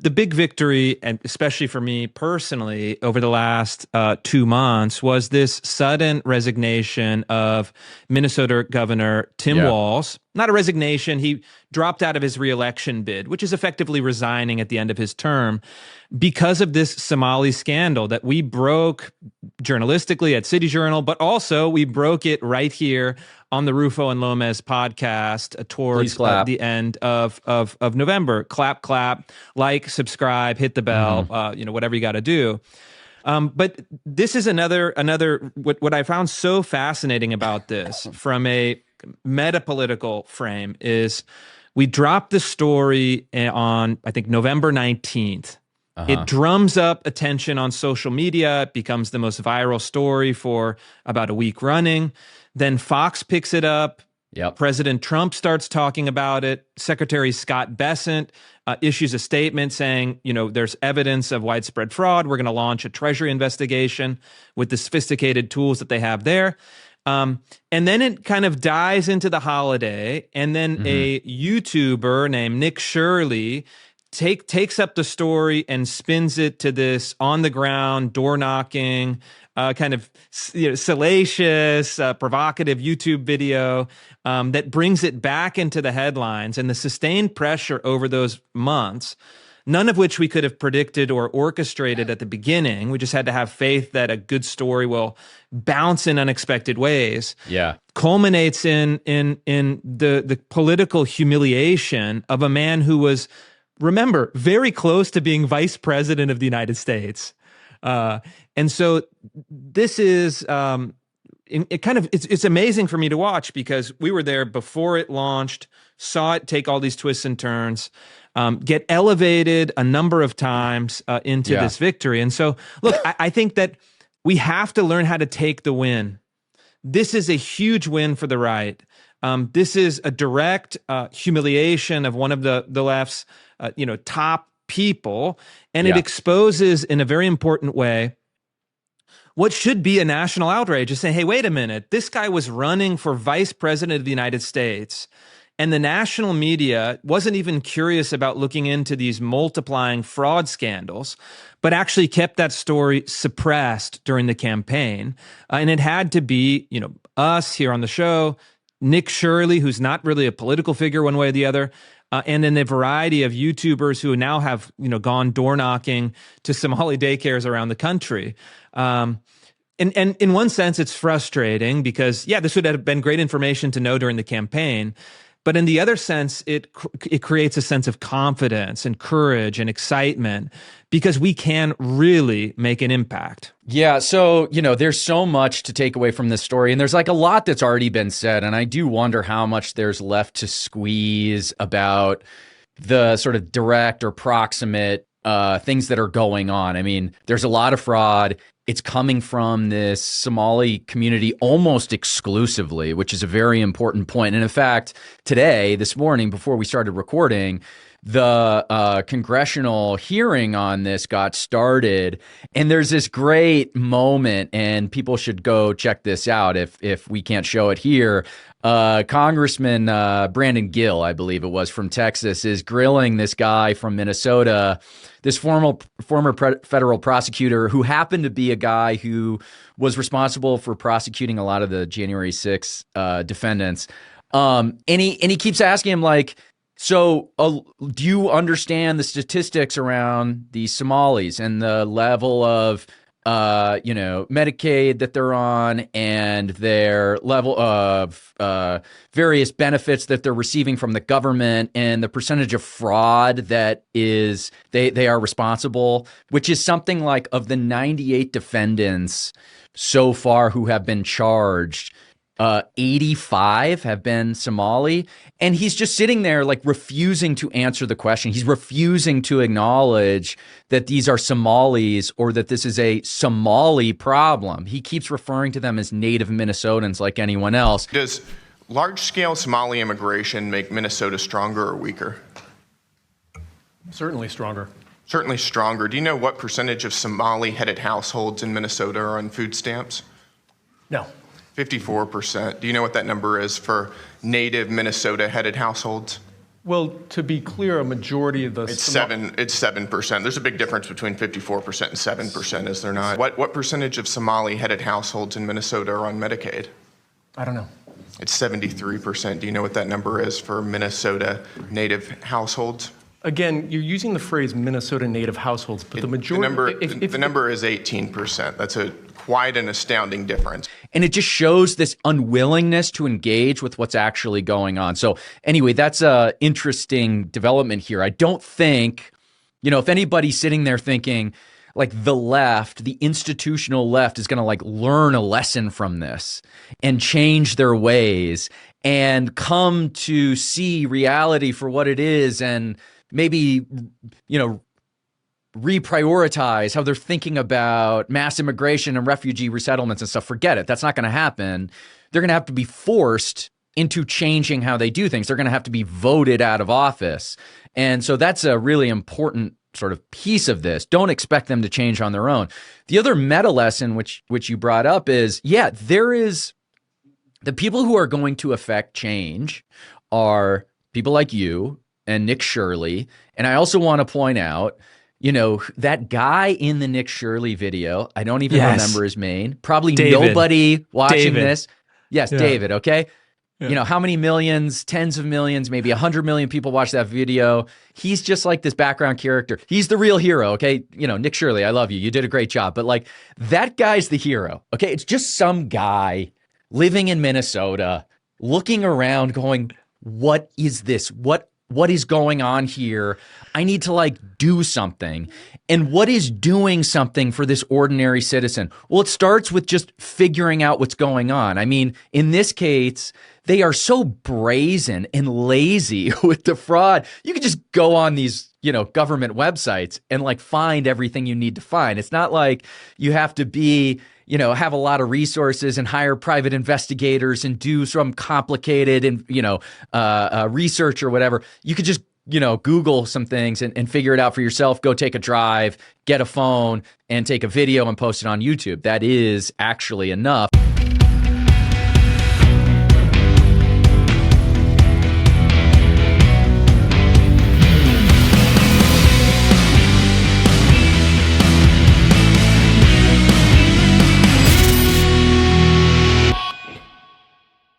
The big victory, and especially for me personally, over the last 2 months, was this sudden resignation of Minnesota Governor Tim Walz. Not a resignation. He dropped out of his reelection bid, which is effectively resigning at the end of his term, because of this Somali scandal that we broke journalistically at City Journal, but also we broke it right here on the Rufo and Lomez podcast towards the end of November. Clap, clap, like, subscribe, hit the bell, whatever you got to do. But this is another what I found so fascinating about this from a metapolitical frame is we dropped the story on, I think, November 19th. It drums up attention on social media. It becomes the most viral story for about a week running. Then Fox picks it up. President Trump starts talking about it. Secretary Scott Bessent issues a statement saying, there's evidence of widespread fraud. We're going to launch a Treasury investigation with the sophisticated tools that they have there. And then it kind of dies into the holiday. And then a YouTuber named Nick Shirley takes up the story and spins it to this on the ground, door knocking, kind of salacious, provocative YouTube video that brings it back into the headlines. And the sustained pressure over those months, none of which we could have predicted or orchestrated at the beginning. We just had to have faith that a good story will bounce in unexpected ways. Culminates in the political humiliation of a man who was, remember, very close to being vice president of the United States. And so this is, it's amazing for me to watch because we were there before it launched, saw it take all these twists and turns, get elevated a number of times into this victory. And so, look, I think that we have to learn how to take the win. This is a huge win for the right. This is a direct humiliation of one of the left's top people, and it exposes in a very important way what should be a national outrage. Is saying, hey, wait a minute, this guy was running for vice president of the United States, and the national media wasn't even curious about looking into these multiplying fraud scandals, but actually kept that story suppressed during the campaign. And it had to be, us here on the show, Nick Shirley, who's not really a political figure one way or the other, and then a variety of YouTubers who now have, gone door knocking to Somali daycares around the country. And in one sense, it's frustrating because, this would have been great information to know during the campaign. But in the other sense, it creates a sense of confidence and courage and excitement because we can really make an impact. Yeah, so, there's so much to take away from this story, and there's like a lot that's already been said, and I do wonder how much there's left to squeeze about the sort of direct or proximate things that are going on. I mean, there's a lot of fraud. It's coming from this Somali community almost exclusively, which is a very important point. And in fact, this morning, before we started recording, the congressional hearing on this got started, and there's this great moment, and people should go check this out if we can't show it here. Congressman Brandon Gill, I believe it was, from Texas, is grilling this guy from Minnesota, this former federal prosecutor who happened to be a guy who was responsible for prosecuting a lot of the January 6th defendants. And he keeps asking him, like, so do you understand the statistics around the Somalis and the level of Medicaid that they're on and their level of various benefits that they're receiving from the government and the percentage of fraud that is they are responsible, which is something like, of the 98 defendants so far who have been charged, 85 have been Somali, and he's just sitting there like refusing to answer the question. He's refusing to acknowledge that these are Somalis or that this is a Somali problem. He keeps referring to them as native Minnesotans like anyone else. Does large-scale Somali immigration make Minnesota stronger or weaker? Certainly stronger. Certainly stronger. Do you know what percentage of Somali-headed households in Minnesota are on food stamps? No. 54%. Do you know what that number is for native Minnesota-headed households? Well, to be clear, a majority of the It's 7%. There's a big difference between 54% and 7%, is there not? What percentage of Somali-headed households in Minnesota are on Medicaid? I don't know. It's 73%. Do you know what that number is for Minnesota native households? Again, you're using the phrase Minnesota native households, but the majority... The number is 18%. That's quite an astounding difference. And it just shows this unwillingness to engage with what's actually going on. So anyway, that's a interesting development here. I don't think, if anybody's sitting there thinking like the left, the institutional left is going to like learn a lesson from this and change their ways and come to see reality for what it is and maybe, reprioritize how they're thinking about mass immigration and refugee resettlements and stuff. Forget it. That's not going to happen. They're going to have to be forced into changing how they do things. They're going to have to be voted out of office. And so that's a really important sort of piece of this. Don't expect them to change on their own. The other meta lesson, which you brought up is, there is the people who are going to affect change are people like you and Nick Shirley. And I also want to point out, that guy in the Nick Shirley video, I don't even remember his name. Probably David. Nobody watching this. Yes, Yeah. David, okay? Yeah. How many millions, tens of millions, maybe 100 million people watch that video. He's just like this background character. He's the real hero, okay? Nick Shirley, I love you. You did a great job. But like that guy's the hero, okay? It's just some guy living in Minnesota, looking around going, what is this? What is going on here? I need to like do something. And what is doing something for this ordinary citizen? Well, it starts with just figuring out what's going on. I mean, in this case, they are so brazen and lazy with the fraud. You can just go on these, government websites and like find everything you need to find. It's not like you have to be, have a lot of resources and hire private investigators and do some complicated and, research or whatever. You could just, Google some things and figure it out for yourself. Go take a drive, get a phone and take a video and post it on YouTube. That is actually enough.